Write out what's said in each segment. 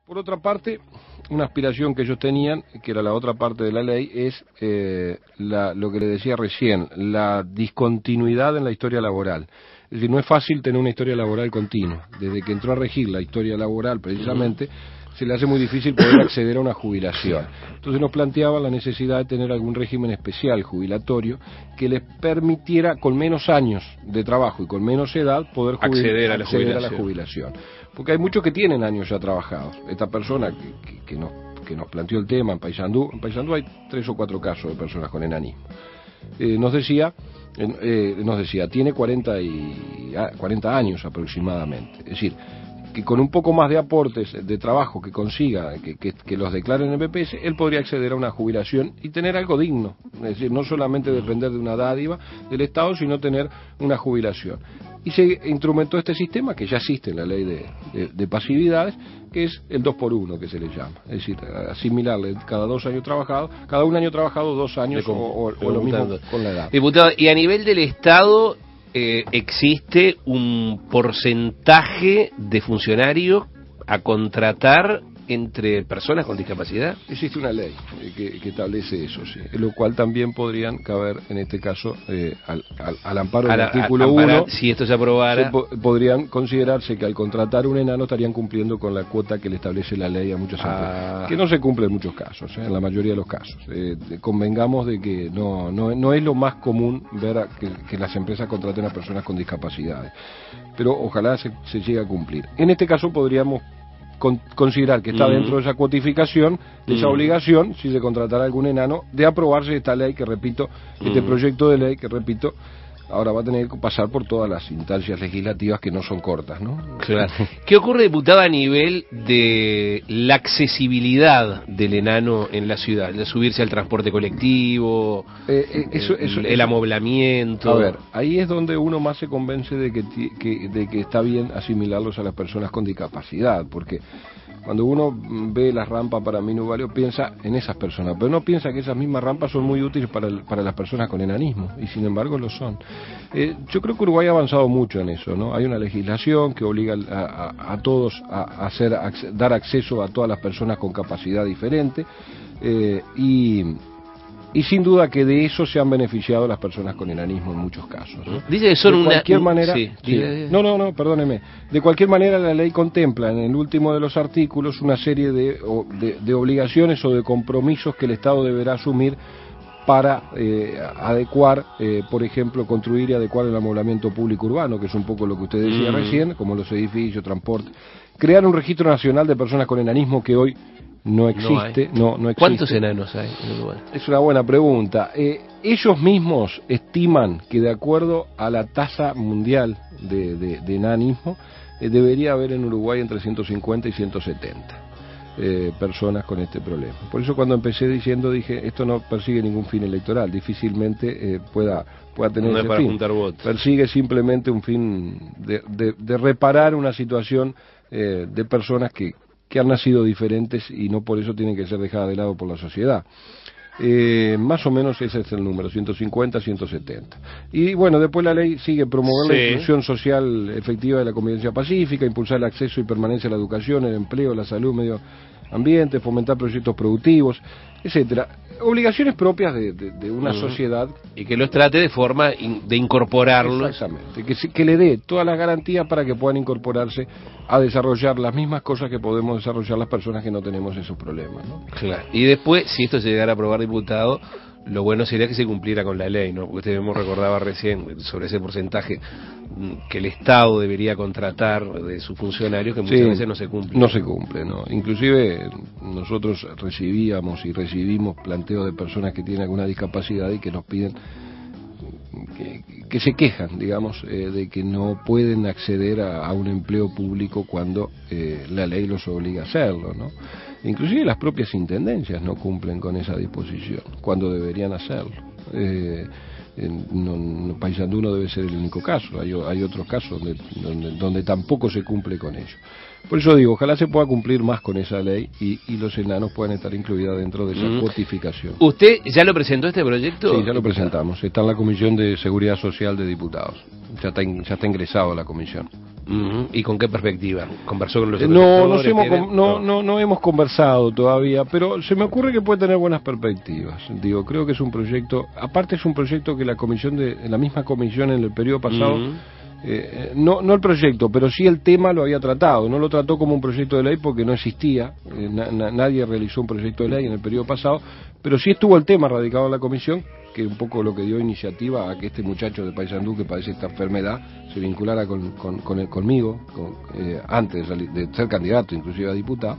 Por otra parte, una aspiración que ellos tenían, que era la otra parte de la ley, es lo que le decía recién, la discontinuidad en la historia laboral. Es decir, no es fácil tener una historia laboral continua. Desde que entró a regir la historia laboral, precisamente, se le hace muy difícil poder acceder a una jubilación. Entonces nos planteaba la necesidad de tener algún régimen especial jubilatorio que les permitiera, con menos años de trabajo y con menos edad, poder acceder a la jubilación. Porque hay muchos que tienen años ya trabajados. Esta persona que nos planteó el tema en Paysandú hay 3 o 4 casos de personas con enanismo. Nos decía, tiene 40 años aproximadamente. Es decir, que con un poco más de aportes de trabajo que consiga, que los declaren en el BPS, él podría acceder a una jubilación y tener algo digno. Es decir, no solamente depender de una dádiva del Estado, sino tener una jubilación. Y se instrumentó este sistema, que ya existe en la ley de pasividades, que es el 2x1, que se le llama. Es decir, asimilarle cada 2 años trabajados, cada 1 año trabajado, 2 años o lo mismo con la edad. Diputado, y a nivel del Estado, ¿existe un porcentaje de funcionarios a contratar entre personas con discapacidad? Existe una ley que establece eso, sí, lo cual también podrían caber, en este caso, al amparo del artículo 1, si esto se aprobara, podrían considerarse que al contratar un enano estarían cumpliendo con la cuota que le establece la ley a muchas empresas, que no se cumple en muchos casos, en la mayoría de los casos. Convengamos de que no es lo más común ver que las empresas contraten a personas con discapacidades, pero ojalá se llegue a cumplir. En este caso podríamos considerar que está dentro de esa cuotificación, de esa obligación, si se contratara algún enano, de aprobarse esta ley, que repito, este proyecto de ley, que repito, ahora va a tener que pasar por todas las instancias legislativas que no son cortas, ¿no? Claro. ¿Qué ocurre, diputado, a nivel de la accesibilidad del enano en la ciudad? De subirse al transporte colectivo, el amoblamiento. A ver, ahí es donde uno más se convence de que está bien asimilarlos a las personas con discapacidad, porque cuando uno ve las rampas para minusválidos piensa en esas personas, pero no piensa que esas mismas rampas son muy útiles para las personas con enanismo, y sin embargo lo son. Yo creo que Uruguay ha avanzado mucho en eso, ¿no? Hay una legislación que obliga a todos a dar acceso a todas las personas con capacidad diferente, y sin duda que de eso se han beneficiado las personas con enanismo en muchos casos, ¿no? Dice que son de cualquier manera, sí. No, perdóneme. De cualquier manera, la ley contempla en el último de los artículos una serie de obligaciones o de compromisos que el Estado deberá asumir para adecuar, por ejemplo, construir y adecuar el amoblamiento público urbano, que es un poco lo que usted decía recién, como los edificios, transporte. Crear un registro nacional de personas con enanismo que hoy no existe. No existe. ¿Cuántos enanos hay en Uruguay? Es una buena pregunta. Ellos mismos estiman que, de acuerdo a la tasa mundial de enanismo, debería haber en Uruguay entre 150 y 170 personas con este problema. Por eso cuando empecé dije, esto no persigue ningún fin electoral, difícilmente pueda tener ese para fin. Juntar votos. Persigue simplemente un fin de reparar una situación de personas que han nacido diferentes y no por eso tienen que ser dejadas de lado por la sociedad. Más o menos ese es el número, 150, 170. Y bueno, después la ley sigue: promover la inclusión social efectiva de la convivencia pacífica, impulsar el acceso y permanencia a la educación, el empleo, la salud, medio ambiente, fomentar proyectos productivos, etcétera. Obligaciones propias de una sociedad. Y que los trate de forma de incorporarlos. Exactamente, que le dé todas las garantías para que puedan incorporarse a desarrollar las mismas cosas que podemos desarrollar las personas que no tenemos esos problemas, ¿no? Claro. Y después, si esto se llegara a aprobar, diputado, lo bueno sería que se cumpliera con la ley, ¿no? Porque usted me recordaba recién sobre ese porcentaje que el Estado debería contratar de sus funcionarios, que muchas veces no se cumple. No se cumple, ¿no? Inclusive nosotros recibíamos y recibimos planteos de personas que tienen alguna discapacidad y que nos piden, que se quejan, digamos, de que no pueden acceder a un empleo público cuando la ley los obliga a hacerlo, ¿no? Inclusive las propias intendencias no cumplen con esa disposición cuando deberían hacerlo. Paysandú no debe ser el único caso, hay otros casos donde tampoco se cumple con ello. Por eso digo, ojalá se pueda cumplir más con esa ley y los enanos puedan estar incluidos dentro de esa cuotificación. ¿Usted ya lo presentó este proyecto? Sí, ya lo presentamos, está en la Comisión de Seguridad Social de Diputados, ya está ingresado a la comisión. ¿Y con qué perspectiva? ¿Conversó con los no hemos conversado todavía, pero se me ocurre que puede tener buenas perspectivas. Digo, creo que es un proyecto, aparte es un proyecto que la misma comisión en el periodo pasado, no el proyecto, pero sí el tema lo había tratado. No lo trató como un proyecto de ley porque no existía, nadie realizó un proyecto de ley en el periodo pasado, pero sí estuvo el tema radicado en la comisión, que es un poco lo que dio iniciativa a que este muchacho de Paysandú que padece esta enfermedad se vinculara conmigo, antes de ser candidato inclusive a diputado.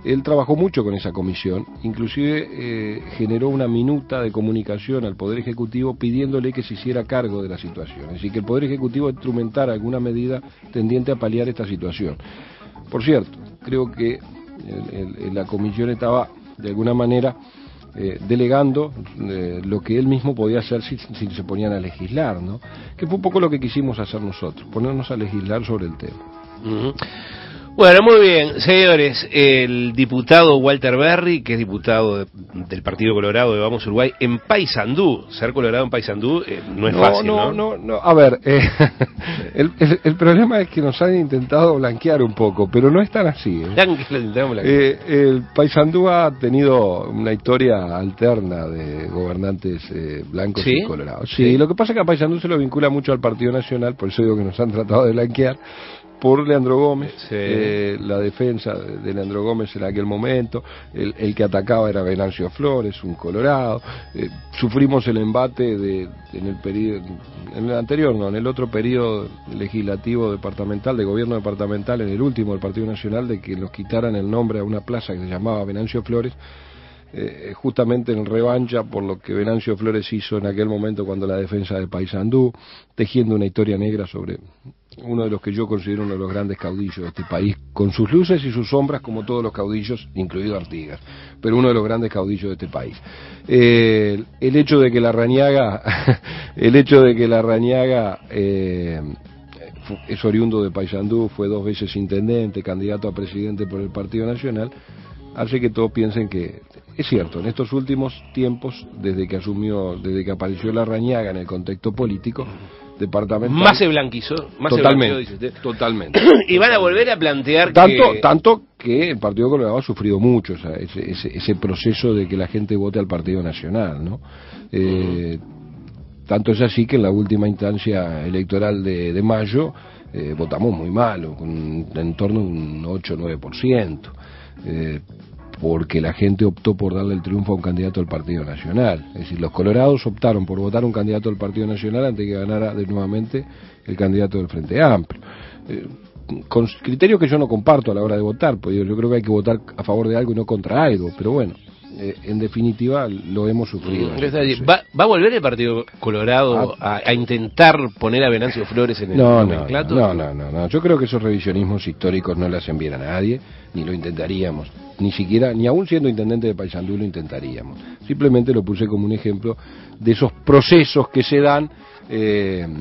Él trabajó mucho con esa comisión, inclusive generó una minuta de comunicación al Poder Ejecutivo pidiéndole que se hiciera cargo de la situación, es decir, que el Poder Ejecutivo instrumentara alguna medida tendiente a paliar esta situación. Por cierto, creo que la comisión estaba de alguna manera delegando lo que él mismo podía hacer si se ponían a legislar, ¿no? Que fue un poco lo que quisimos hacer nosotros, ponernos a legislar sobre el tema. Bueno, muy bien, señores, el diputado Walter Berry, que es diputado del Partido Colorado de Vamos Uruguay, en Paysandú, ser colorado en Paysandú no es fácil, ¿no? A ver, el problema es que nos han intentado blanquear un poco, pero no es tan así. El Paysandú ha tenido una historia alterna de gobernantes blancos y colorados. Sí, lo que pasa es que a Paysandú se lo vincula mucho al Partido Nacional, por eso digo que nos han tratado de blanquear, por Leandro Gómez, la defensa de Leandro Gómez en aquel momento, el que atacaba era Venancio Flores, un colorado, sufrimos el embate en el otro periodo legislativo departamental, de gobierno departamental, en el último del Partido Nacional, de que nos quitaran el nombre a una plaza que se llamaba Venancio Flores, justamente en revancha por lo que Venancio Flores hizo en aquel momento cuando la defensa de Paysandú, tejiendo una historia negra sobre uno de los que yo considero uno de los grandes caudillos de este país, con sus luces y sus sombras como todos los caudillos, incluido Artigas, pero uno de los grandes caudillos de este país. El hecho de que Larrañaga es oriundo de Paysandú, fue 2 veces intendente, candidato a presidente por el Partido Nacional, hace que todos piensen que es cierto. En estos últimos tiempos, desde que apareció Larrañaga en el contexto político departamental, más se blanquizó, totalmente. Y van a volver a plantear tanto que el Partido Colorado ha sufrido mucho ese proceso de que la gente vote al Partido Nacional, ¿no? Tanto es así que en la última instancia electoral de mayo votamos muy mal, en torno a un 8 o 9%, porque la gente optó por darle el triunfo a un candidato del Partido Nacional. Es decir, los colorados optaron por votar a un candidato del Partido Nacional antes de que ganara nuevamente el candidato del Frente Amplio. Con criterios que yo no comparto a la hora de votar, porque yo creo que hay que votar a favor de algo y no contra algo, pero bueno, en definitiva lo hemos sufrido. ¿Va a volver el Partido Colorado a intentar poner a Venancio Flores en el nomenclátor? No, yo creo que esos revisionismos históricos no le hacen bien a nadie, ni lo intentaríamos, ni aún siendo intendente de Paysandú lo intentaríamos. Simplemente lo puse como un ejemplo de esos procesos que se dan en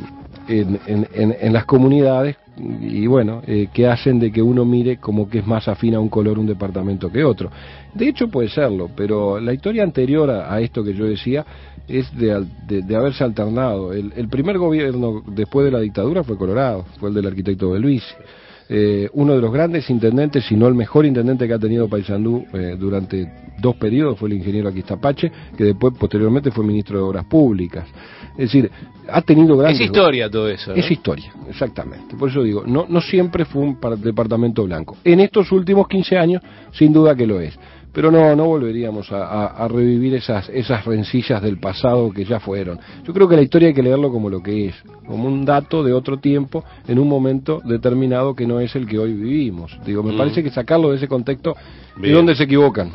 las comunidades y bueno, que hacen de que uno mire como que es más afín a un color un departamento que otro. De hecho puede serlo, pero la historia anterior a esto que yo decía es de haberse alternado. El primer gobierno después de la dictadura fue colorado, fue el del arquitecto Beluisi. Uno de los grandes intendentes, si no el mejor intendente que ha tenido Paysandú durante 2 periodos fue el ingeniero Aquistapache, que después posteriormente fue ministro de Obras Públicas. Es decir, ha tenido grandes... Es historia todo eso, ¿no? Es historia, exactamente. Por eso digo, no siempre fue un departamento blanco. En estos últimos 15 años, sin duda que lo es. Pero no volveríamos a revivir esas rencillas del pasado que ya fueron. Yo creo que la historia hay que leerlo como lo que es, como un dato de otro tiempo, en un momento determinado que no es el que hoy vivimos. Digo, me parece que sacarlo de ese contexto es donde se equivocan.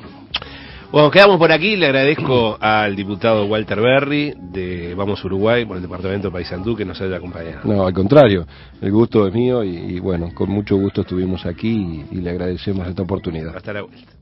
Bueno, quedamos por aquí. Le agradezco al diputado Walter Berry de Vamos Uruguay por el departamento de Paysandú que nos haya acompañado. No, al contrario, el gusto es mío y bueno, con mucho gusto estuvimos aquí y le agradecemos esta oportunidad. Hasta la vuelta.